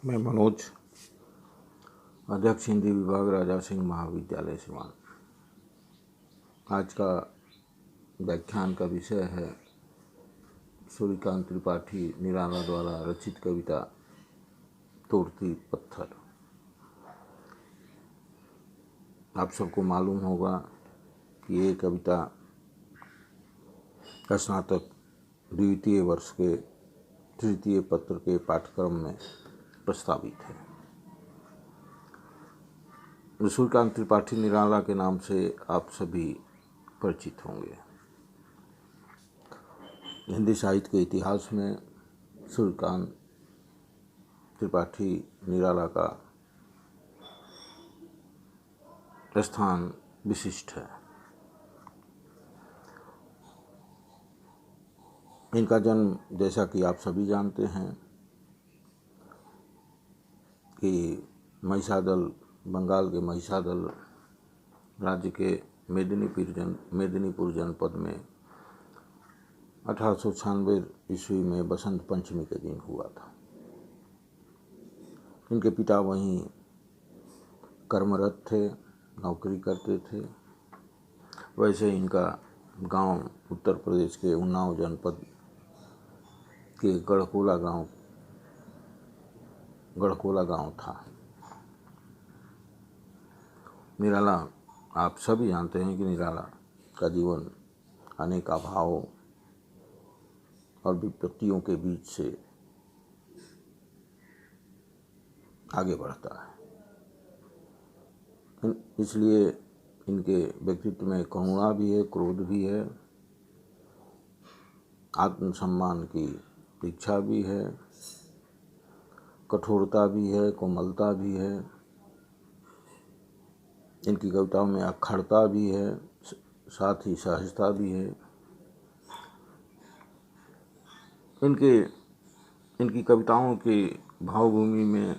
मैं मनोज, अध्यक्ष हिंदी विभाग राजा सिंह महाविद्यालय सिवान। आज का व्याख्यान का विषय है सूर्यकांत त्रिपाठी निराला द्वारा रचित कविता तोड़ती पत्थर। आप सबको मालूम होगा कि ये कविता स्नातक द्वितीय वर्ष के तृतीय पत्र के पाठ्यक्रम में प्रस्तावित है। सूर्यकांत त्रिपाठी निराला के नाम से आप सभी परिचित होंगे। हिंदी साहित्य के इतिहास में सूर्यकांत त्रिपाठी निराला का स्थान विशिष्ट है। इनका जन्म, जैसा कि आप सभी जानते हैं, कि महिषादल, बंगाल के महिषादल राज्य के मेदिनीपुर जनपद में 1896 ईस्वी में बसंत पंचमी के दिन हुआ था। इनके पिता वहीं कर्मरत थे, नौकरी करते थे। वैसे इनका गांव उत्तर प्रदेश के उन्नाव जनपद के गढ़कोला गांव था। निराला, आप सभी जानते हैं कि निराला का जीवन अनेक अभावों और विपत्तियों के बीच से आगे बढ़ता है। इसलिए इनके व्यक्तित्व में करुणा भी है, क्रोध भी है, आत्मसम्मान की इच्छा भी है, कठोरता भी है, कोमलता भी है। इनकी कविताओं में अक्खड़ता भी है, साथ ही सहजता भी है। इनकी कविताओं की भावभूमि में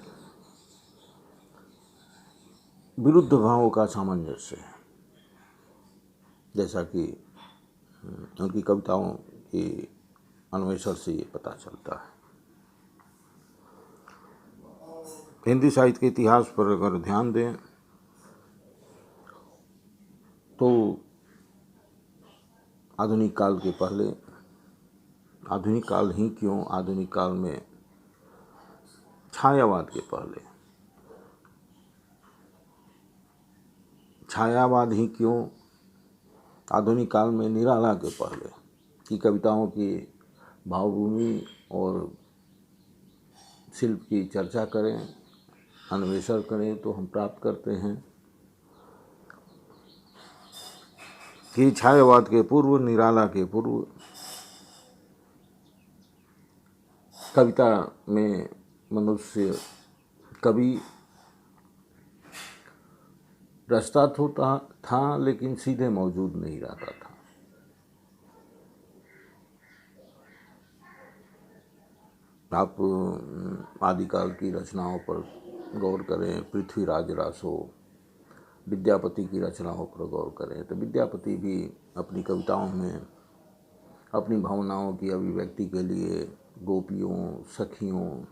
विरुद्ध भावों का सामंजस्य है, जैसा कि उनकी कविताओं की अन्वेषण से ये पता चलता है। हिंदी साहित्य के इतिहास पर अगर ध्यान दें तो आधुनिक काल के पहले, आधुनिक काल ही क्यों, आधुनिक काल में छायावाद के पहले, छायावाद ही क्यों, आधुनिक काल में निराला के पहले की कविताओं की भावभूमि और शिल्प की चर्चा करें, अन्वेषण करें तो हम प्राप्त करते हैं कि छायावाद के पूर्व, निराला के पूर्व कविता में मनुष्य कवि रचता होता था, लेकिन सीधे मौजूद नहीं रहता था। आप आदिकाल की रचनाओं पर गौर करें, पृथ्वीराज रासो, विद्यापति की रचनाओं पर गौर करें तो विद्यापति भी अपनी कविताओं में अपनी भावनाओं की अभिव्यक्ति के लिए गोपियों, सखियों,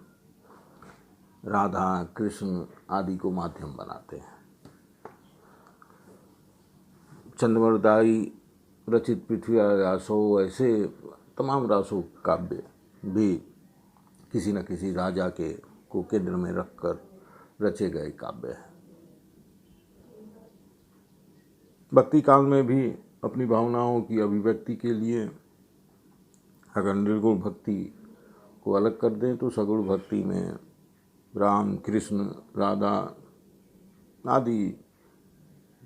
राधा, कृष्ण आदि को माध्यम बनाते हैं। चंद्रवरदाई रचित पृथ्वीराज रासो, ऐसे तमाम रासो काव्य भी किसी न किसी राजा को केंद्र में रखकर रचे गए काव्य हैं। भक्ति काल में भी अपनी भावनाओं की अभिव्यक्ति के लिए अगर निर्गुण भक्ति को अलग कर दें तो सगुण भक्ति में राम, कृष्ण, राधा आदि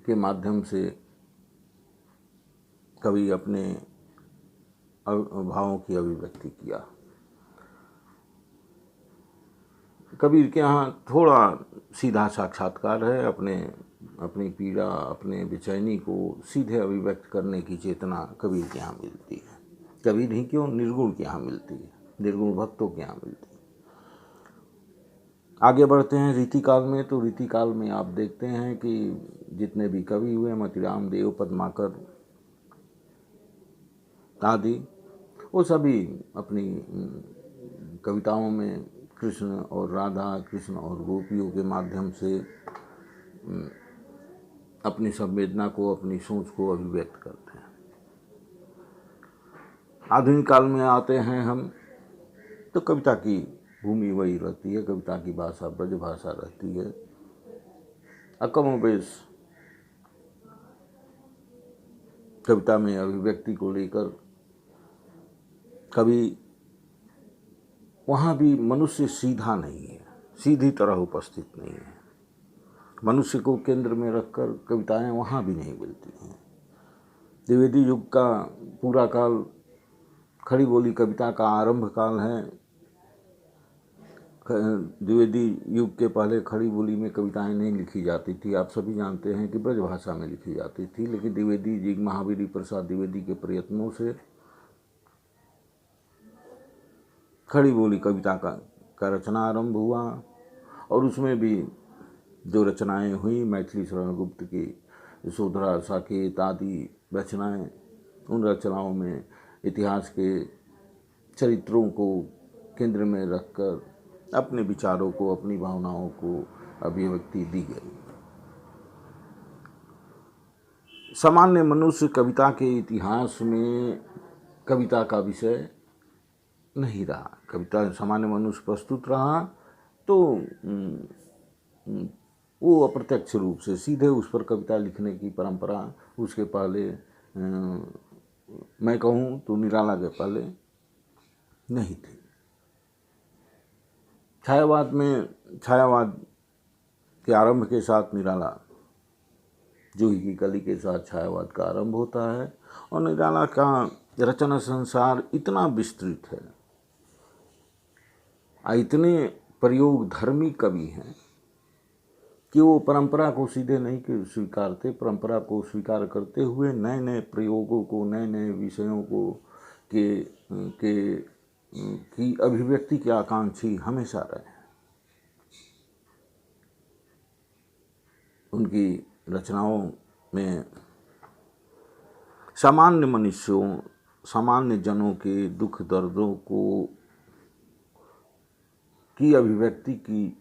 के माध्यम से कवि अपने भावों की अभिव्यक्ति किया। कबीर के यहाँ थोड़ा सीधा साक्षात्कार है, अपनी पीड़ा, अपने बेचैनी को सीधे अभिव्यक्त करने की चेतना कबीर के यहाँ मिलती है। कबीर ही क्यों, निर्गुण के यहाँ मिलती है, निर्गुण भक्तों के यहाँ मिलती है। आगे बढ़ते हैं रीतिकाल में, तो रीतिकाल में आप देखते हैं कि जितने भी कवि हुए, मोतीराम देव, पद्माकर आदि, वो सभी अपनी कविताओं में कृष्ण और राधा, कृष्ण और गोपियों के माध्यम से अपनी संवेदना को, अपनी सोच को अभिव्यक्त करते हैं। आधुनिक काल में आते हैं हम तो कविता की भूमि वही रहती है, कविता की भाषा ब्रज भाषा रहती है। कमोबेश कविता में अभिव्यक्ति को लेकर कभी वहाँ भी मनुष्य सीधा नहीं है, सीधी तरह उपस्थित नहीं है। मनुष्य को केंद्र में रखकर कविताएं वहाँ भी नहीं मिलती हैं। द्विवेदी युग का पूरा काल खड़ी बोली कविता का आरंभ काल है। द्विवेदी युग के पहले खड़ी बोली में कविताएं नहीं लिखी जाती थी। आप सभी जानते हैं कि ब्रज भाषा में लिखी जाती थी, लेकिन द्विवेदी जी महावीर प्रसाद द्विवेदी के प्रयत्नों से खड़ी बोली कविता का रचना आरंभ हुआ। और उसमें भी जो रचनाएं हुई, मैथिली शरण गुप्त की यशोधरा, साकेत आदि रचनाएं, उन रचनाओं में इतिहास के चरित्रों को केंद्र में रखकर अपने विचारों को, अपनी भावनाओं को अभिव्यक्ति दी गई। सामान्य मनुष्य कविता के इतिहास में कविता का विषय नहीं रहा। कविता सामान्य मनुष्य प्रस्तुत रहा तो वो अप्रत्यक्ष रूप से सीधे उस पर कविता लिखने की परंपरा उसके पहले, मैं कहूँ तो निराला के पहले नहीं थी। छायावाद के आरंभ के साथ निराला, जूही की कली के साथ छायावाद का आरंभ होता है। और निराला का रचना संसार इतना विस्तृत है, इतने प्रयोग धर्मी कवि हैं कि वो परंपरा को सीधे नहीं स्वीकारते। परंपरा को स्वीकार करते हुए नए नए प्रयोगों को, नए नए विषयों को की अभिव्यक्ति के आकांक्षी हमेशा रहे। उनकी रचनाओं में सामान्य मनुष्यों, सामान्य जनों के दुख दर्दों की अभिव्यक्ति की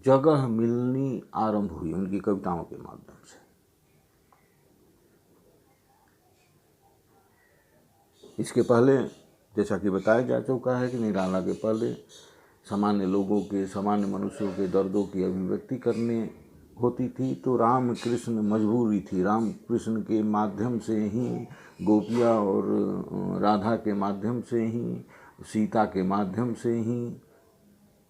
जगह मिलनी आरंभ हुई उनकी कविताओं के माध्यम से। इसके पहले जैसा कि बताया जा चुका है कि निराला के पहले सामान्य लोगों के, सामान्य मनुष्यों के दर्दों की अभिव्यक्ति करने होती थी तो राम कृष्ण मजबूरी थी। राम कृष्ण के माध्यम से ही, गोपिया और राधा के माध्यम से ही, सीता के माध्यम से ही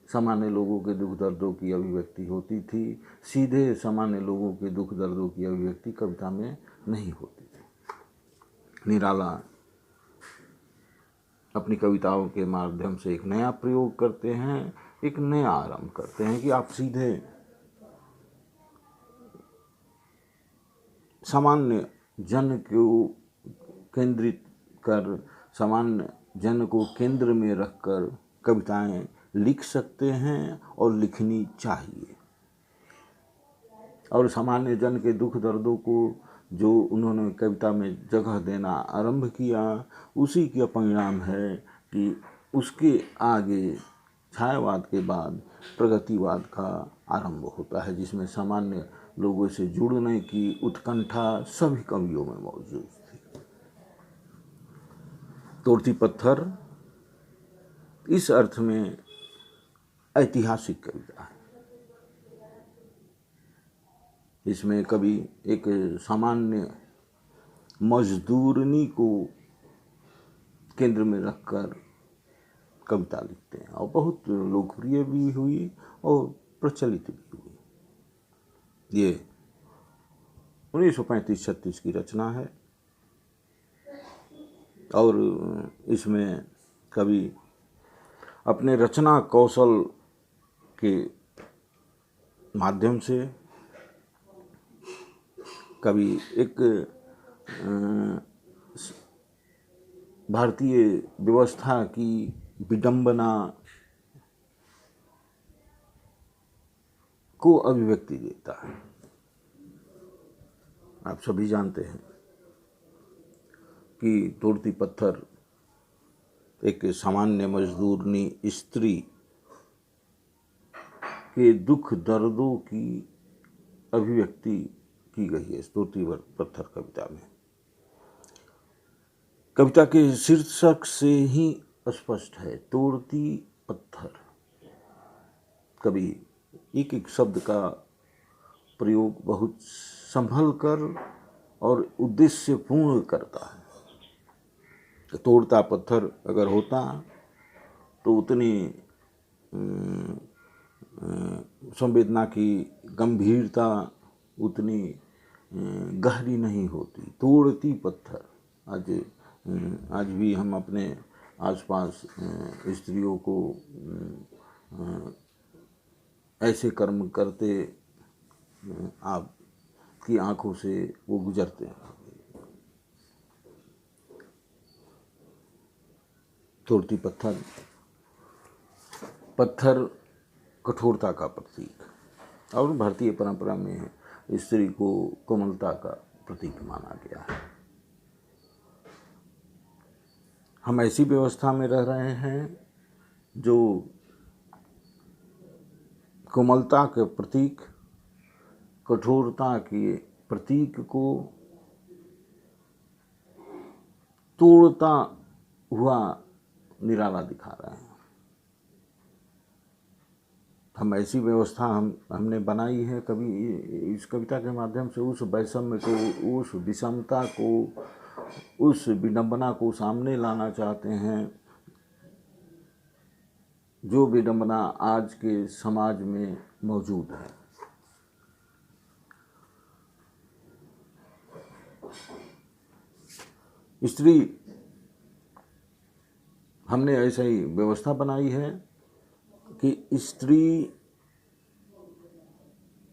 सामान्य लोगों के दुख दर्दों की अभिव्यक्ति होती थी। सीधे सामान्य लोगों के दुख दर्दों की अभिव्यक्ति कविता में नहीं होती थी। निराला अपनी कविताओं के माध्यम से एक नया प्रयोग करते हैं, एक नया आरंभ करते हैं कि आप सीधे सामान्य जन को केंद्रित कर, सामान्य जन को केंद्र में रखकर कविताएं लिख सकते हैं और लिखनी चाहिए। और सामान्य जन के दुख दर्दों को जो उन्होंने कविता में जगह देना आरंभ किया, उसी का परिणाम है कि उसके आगे छायावाद के बाद प्रगतिवाद का आरंभ होता है, जिसमें सामान्य लोगों से जुड़ने की उत्कंठा सभी कवियों में मौजूद थी। तोड़ती पत्थर इस अर्थ में ऐतिहासिक कविता है। इसमें कवि एक सामान्य मजदूरनी को केंद्र में रखकर कविता लिखते हैं और बहुत लोकप्रिय भी हुई और प्रचलित भी हुई। ये 1935-36 की रचना है और इसमें कवि अपने रचना कौशल के माध्यम से कवि एक भारतीय व्यवस्था की विडंबना को अभिव्यक्ति देता है। आप सभी जानते हैं कि तोड़ती पत्थर एक सामान्य मजदूरनी स्त्री के दुख दर्दों की अभिव्यक्ति की गई है इस तोड़ती पत्थर कविता में। कविता के शीर्षक से ही स्पष्ट है, तोड़ती पत्थर। कवि एक एक शब्द का प्रयोग बहुत संभल कर और उद्देश्यपूर्ण करता है। तोड़ता पत्थर अगर होता तो उतनी संवेदना की गंभीरता उतनी गहरी नहीं होती। तोड़ती पत्थर, आज भी हम अपने आसपास स्त्रियों को ऐसे कर्म करते आपकी आंखों से वो गुजरते हैं। तोड़ती पत्थर, पत्थर कठोरता का प्रतीक, और भारतीय परंपरा में स्त्री को कोमलता का प्रतीक माना गया है। हम ऐसी व्यवस्था में रह रहे हैं जो कोमलता के प्रतीक, कठोरता के प्रतीक को तोड़ता हुआ निराला दिखा रहे हैं। हम ऐसी व्यवस्था हमने बनाई है। कभी इस कविता के माध्यम से उस वैषम्य को, उस विषमता को, उस विडंबना को सामने लाना चाहते हैं जो विडंबना आज के समाज में मौजूद है। स्त्री, हमने ऐसा ही व्यवस्था बनाई है कि स्त्री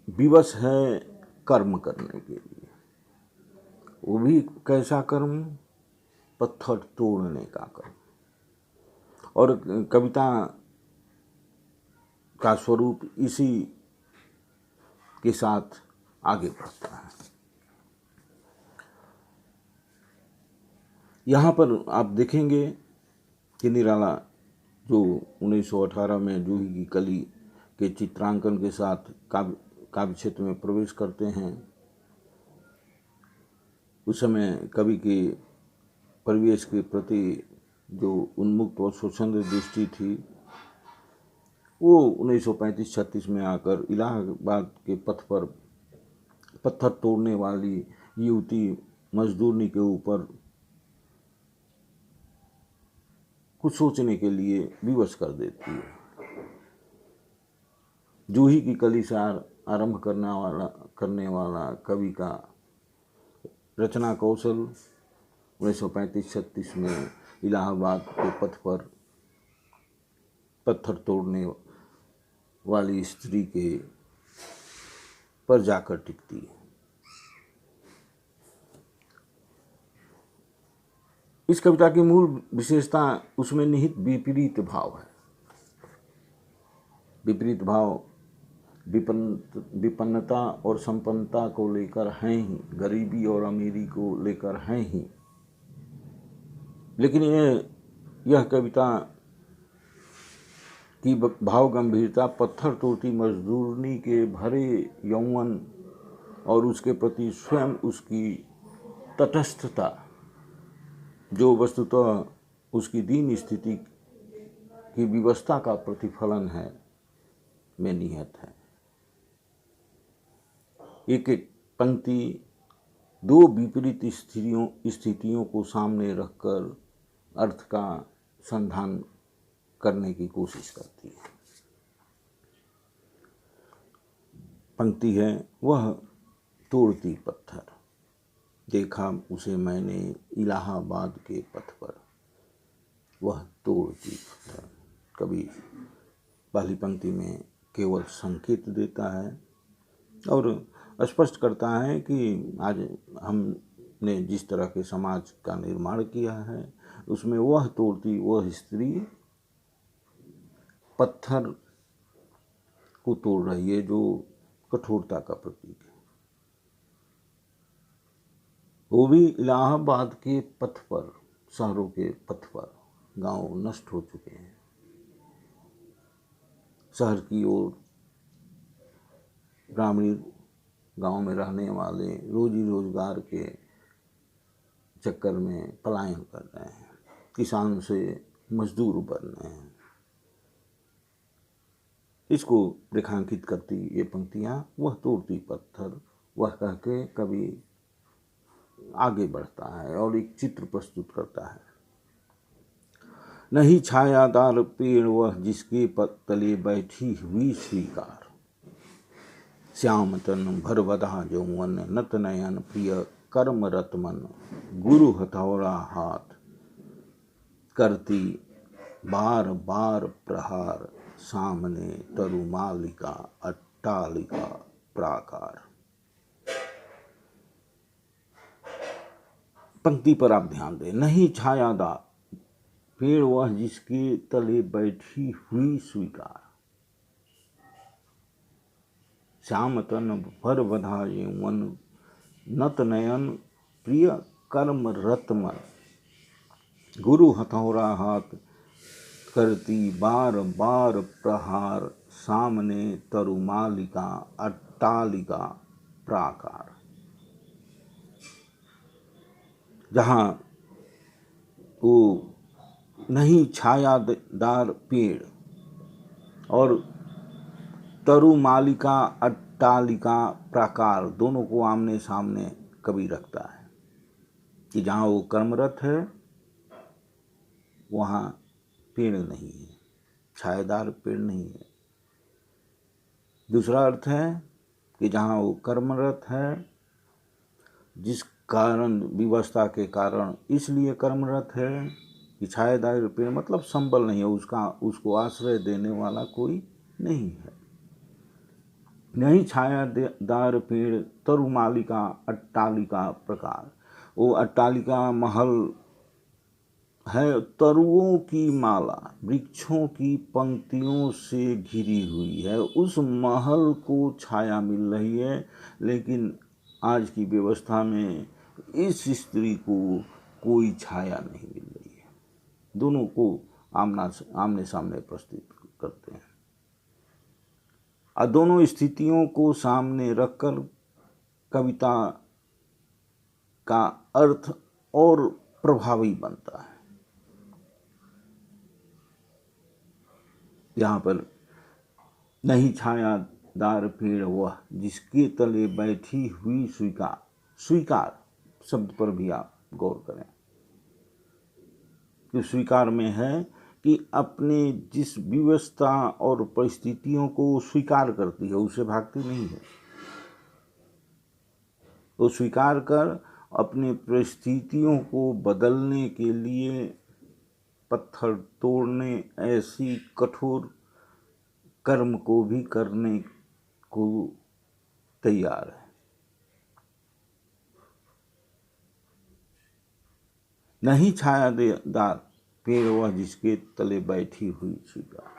विवश है कर्म करने के लिए। वो भी कैसा कर्म? पत्थर तोड़ने का कर्म। और कविता का स्वरूप इसी के साथ आगे बढ़ता है। यहाँ पर आप देखेंगे कि निराला जो 1918 में जूही की कली के चित्रांकन के साथ काव्य क्षेत्र में प्रवेश करते हैं, उस समय कवि के परिवेश के प्रति जो उन्मुक्त और स्वच्छंद दृष्टि थी, वो 1935-36 में आकर इलाहाबाद के पथ पर पत्थर तोड़ने वाली युवती मजदूरनी के ऊपर कुछ सोचने के लिए विवश कर देती है। जूही की कली से आरंभ करने वाला कवि का रचना कौशल 1935-36 में इलाहाबाद के पथ पर पत्थर तोड़ने वाली स्त्री के पर जाकर टिकती है। इस कविता की मूल विशेषता उसमें निहित विपरीत भाव है। विपरीत भाव विपन्नता और संपन्नता को लेकर हैं ही, गरीबी और अमीरी को लेकर हैं ही, लेकिन यह कविता की भाव गंभीरता पत्थर तोड़ती मजदूरनी के भरे यौवन और उसके प्रति स्वयं उसकी तटस्थता, जो वस्तुतः उसकी दीन स्थिति की विवस्था का प्रतिफलन है, में निहित है। एक एक पंक्ति दो विपरीत स्थितियों को सामने रखकर अर्थ का संधान करने की कोशिश करती है। पंक्ति है, वह तोड़ती पत्थर, देखा उसे मैंने इलाहाबाद के पथ पर। वह तोड़ती पत्थर, कभी पहली पंक्ति में केवल संकेत देता है और स्पष्ट करता है कि आज हमने जिस तरह के समाज का निर्माण किया है उसमें वह तोड़ती, वह स्त्री पत्थर को तोड़ रही है जो कठोरता का प्रतीक है। वो भी इलाहाबाद के पथ पर, शहरों के पथ पर। गांव नष्ट हो चुके हैं, शहर की ओर ग्रामीण गांव में रहने वाले रोजी रोजगार के चक्कर में पलायन कर रहे हैं, किसान से मजदूर बन रहे हैं। इसको रेखांकित करती ये पंक्तियां, वह तोड़ती पत्थर, वह कह के कवि आगे बढ़ता है और एक चित्र प्रस्तुत करता है। नहीं छायादार पेड़ वह जिसके तले बैठी हुई स्वीकार, श्याम तन भर बधा यौवन नत नयन प्रिय कर्म रत मन, गुरु हथौड़ा हाथ करती बार बार प्रहार, सामने तरुमालिका अट्टालिका प्राकार। पंक्ति पर आप ध्यान दें। नहीं छायादार पेड़ वह जिसके तले बैठी हुई स्वीकार, श्याम तन भर बधा यौवन नत नयन प्रिय कर्म रत मन, गुरु हथौड़ा हाथ करती बार बार प्रहार, सामने तरुमालिका अट्टालिका प्राकार। जहाँ वो नहीं छायादार पेड़ और तरुमालिका अट्टालिका प्राकार दोनों को आमने सामने कवि रखता है कि जहाँ वो कर्मरत है वहाँ पेड़ नहीं है, छायादार पेड़ नहीं है। दूसरा अर्थ है कि जहाँ वो कर्मरत है, जिस कारण विवशता के कारण इसलिए कर्मरत है कि छायादार पेड़ मतलब संबल नहीं है, उसको आश्रय देने वाला कोई नहीं है। नहीं छायादार पेड़ तरुमालिका अट्टालिका प्रकार, वो अट्टालिका महल है, तरुओं की माला वृक्षों की पंक्तियों से घिरी हुई है। उस महल को छाया मिल रही है, लेकिन आज की व्यवस्था में इस स्त्री को कोई छाया नहीं मिल रही है। दोनों को आमने सामने प्रस्तुत करते हैं और दोनों स्थितियों को सामने रखकर कविता का अर्थ और प्रभावी बनता है। यहाँ पर नहीं छायादार पेड़ वह जिसके तले बैठी हुई स्वीकार, स्वीकार शब्द पर भी आप गौर करें कि स्वीकार में है कि अपने जिस व्यवस्था और परिस्थितियों को स्वीकार करती है, उसे भागती नहीं है। वो स्वीकार कर अपने परिस्थितियों को बदलने के लिए पत्थर तोड़ने ऐसी कठोर कर्म को भी करने को तैयार है। नहीं छायादार पेड़ वह जिसके तले बैठी हुई स्वीकार,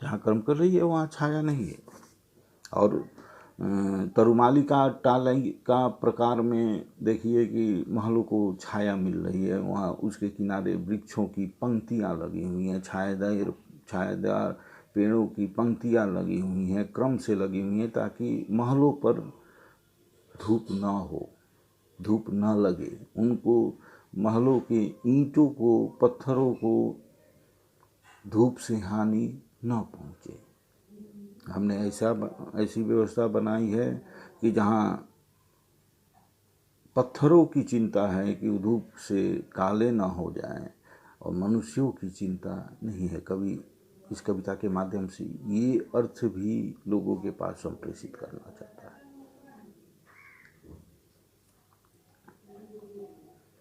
जहाँ कर्म कर रही है वहाँ छाया नहीं है। और तरुमालिका अट्टालिका प्रकार में देखिए कि महलों को छाया मिल रही है, वहाँ उसके किनारे वृक्षों की पंक्तियाँ लगी हुई हैं, छायादार पेड़ों की पंक्तियाँ लगी हुई हैं, क्रम से लगी हुई हैं, ताकि महलों पर धूप ना हो, धूप ना लगे, उनको महलों के ईंटों को पत्थरों को धूप से हानि न पहुँचे। हमने ऐसी व्यवस्था बनाई है कि जहाँ पत्थरों की चिंता है कि धूप से काले ना हो जाएं और मनुष्यों की चिंता नहीं है। कवि इस कविता के माध्यम से ये अर्थ भी लोगों के पास संप्रेषित करना चाहता है।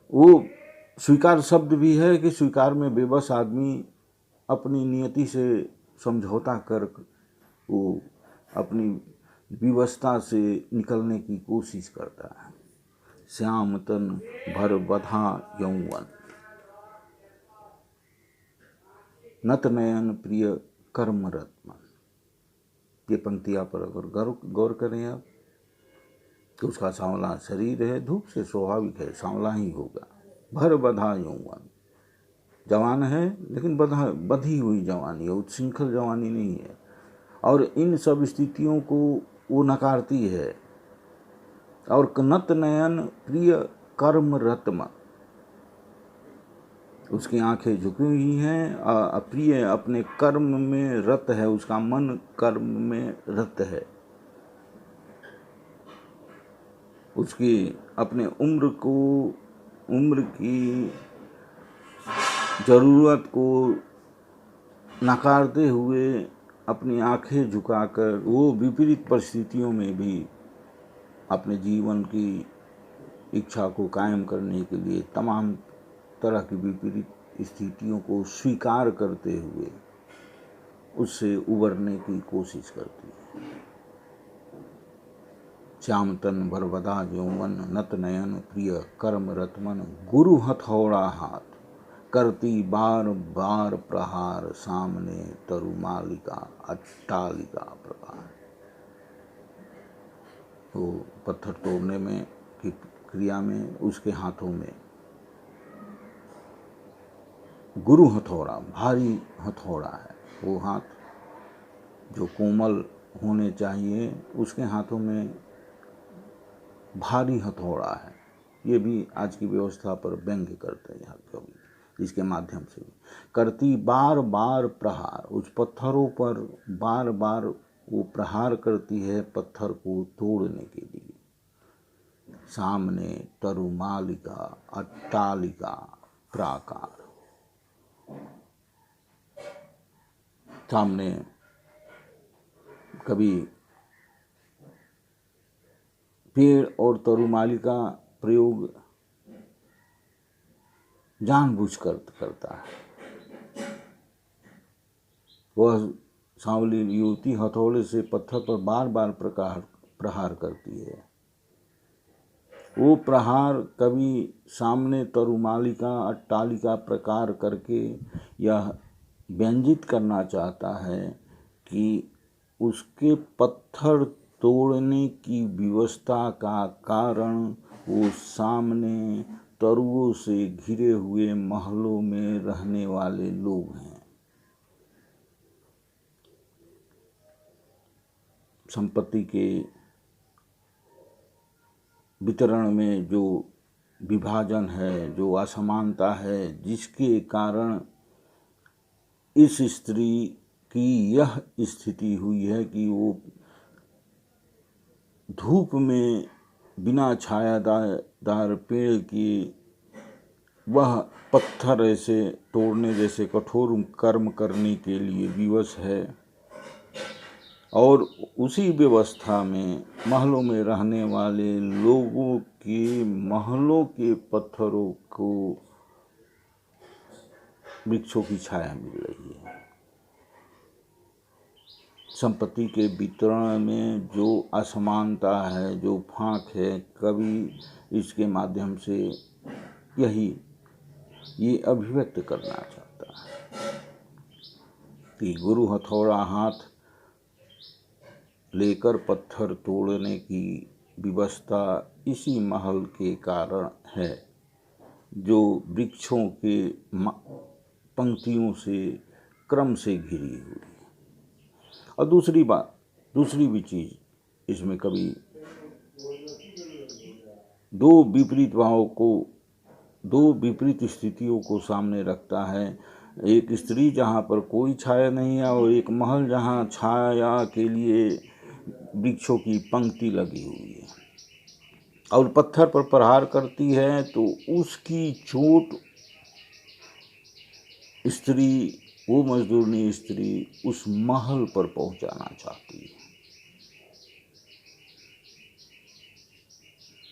वो स्वीकार शब्द भी है कि स्वीकार में बेबस आदमी अपनी नियति से समझौता कर वो अपनी विवशता से निकलने की कोशिश करता है। श्याम तन भर बधा यौवन नत नयन प्रिय कर्मरत मन। ये पंक्तियाँ पर अगर गौर करें आप तो उसका सांवला शरीर है, धूप से स्वाभाविक है सांवला ही होगा। भर बधा यौवन, जवान है लेकिन बधी हुई जवानी है, उच्छृंखल जवानी नहीं है। और इन सब स्थितियों को वो नकारती है। और नत नयन प्रिय कर्म रत्म, उसकी आंखें झुकी हुई हैं, प्रिय अपने कर्म में रत है, उसका मन कर्म में रत है। उसकी अपने उम्र की जरूरत को नकारते हुए अपनी आंखें झुकाकर वो विपरीत परिस्थितियों में भी अपने जीवन की इच्छा को कायम करने के लिए तमाम तरह की विपरीत स्थितियों को स्वीकार करते हुए उससे उबरने की कोशिश करती है। श्याम तन बरबदा यौवन नत नयन प्रिय कर्म रतमन, गुरु हथौड़ा हाथ करती बार बार प्रहार, सामने तरुमालिका अट्टालिका प्रकार। तो पत्थर तोड़ने में की क्रिया में उसके हाथों में गुरु हथौड़ा, भारी हथौड़ा है। वो हाथ जो कोमल होने चाहिए, उसके हाथों में भारी हथौड़ा है। ये भी आज की व्यवस्था पर व्यंग्य करते हैं यहाँ कवि, इसके माध्यम से भी करती बार बार प्रहार, उस पत्थरों पर बार बार वो प्रहार करती है पत्थर को तोड़ने के लिए। सामने तरुमालिका अट्टालिका प्राकार, सामने कभी पेड़ और तरुमालिका प्रयोग जानबूझकर करता है। वह सांवली युवती हथौड़े से पत्थर पर बार बार प्रहार करती है। वो प्रहार कभी सामने तरुमालिका अट्टालिका प्रकार करके यह व्यंजित करना चाहता है कि उसके पत्थर तोड़ने की विवशता का कारण वो सामने तरुओं से घिरे हुए महलों में रहने वाले लोग हैं। संपत्ति के वितरण में जो विभाजन है, जो असमानता है, जिसके कारण इस स्त्री की यह स्थिति हुई है कि वो धूप में बिना छायादार पेड़ की वह पत्थर ऐसे तोड़ने जैसे कठोर कर्म करने के लिए विवश है। और उसी व्यवस्था में महलों में रहने वाले लोगों के महलों के पत्थरों को वृक्षों की छाया मिल रही है। संपत्ति के वितरण में जो असमानता है, जो फांक है, कवि इसके माध्यम से ये अभिव्यक्त करना चाहता है कि गुरु हथौड़ा हाथ लेकर पत्थर तोड़ने की विवशता इसी महल के कारण है, जो वृक्षों के पंक्तियों से क्रम से घिरी हुई है। और दूसरी भी चीज इसमें कभी दो विपरीत स्थितियों को सामने रखता है। एक स्त्री जहाँ पर कोई छाया नहीं है और एक महल जहाँ छाया के लिए वृक्षों की पंक्ति लगी हुई है। और पत्थर पर प्रहार करती है तो उसकी चोट वो मजदूरनी स्त्री उस महल पर पहुंचाना चाहती है।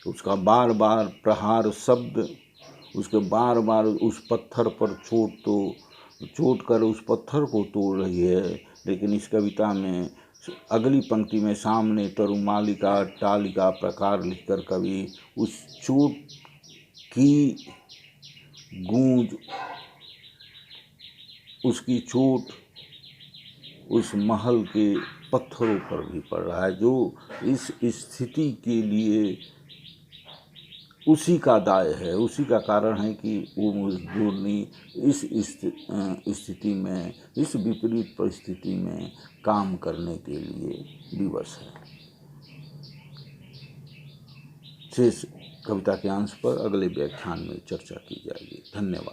उसका बार बार प्रहार शब्द, उसके बार बार उस पत्थर पर चोट कर उस पत्थर को तोड़ रही है। लेकिन इस कविता में अगली पंक्ति में सामने तरुमालिका अट्टालिका प्रकार लिखकर कवि उस चोट की गूंज, उसकी चोट उस महल के पत्थरों पर भी पड़ रहा है, जो इस स्थिति के लिए उसी का दाय है, उसी का कारण है कि वो मजदूरनी इस स्थिति में, इस विपरीत परिस्थिति में काम करने के लिए विवश है। शेष कविता के अंश पर अगले व्याख्यान में चर्चा की जाएगी। धन्यवाद।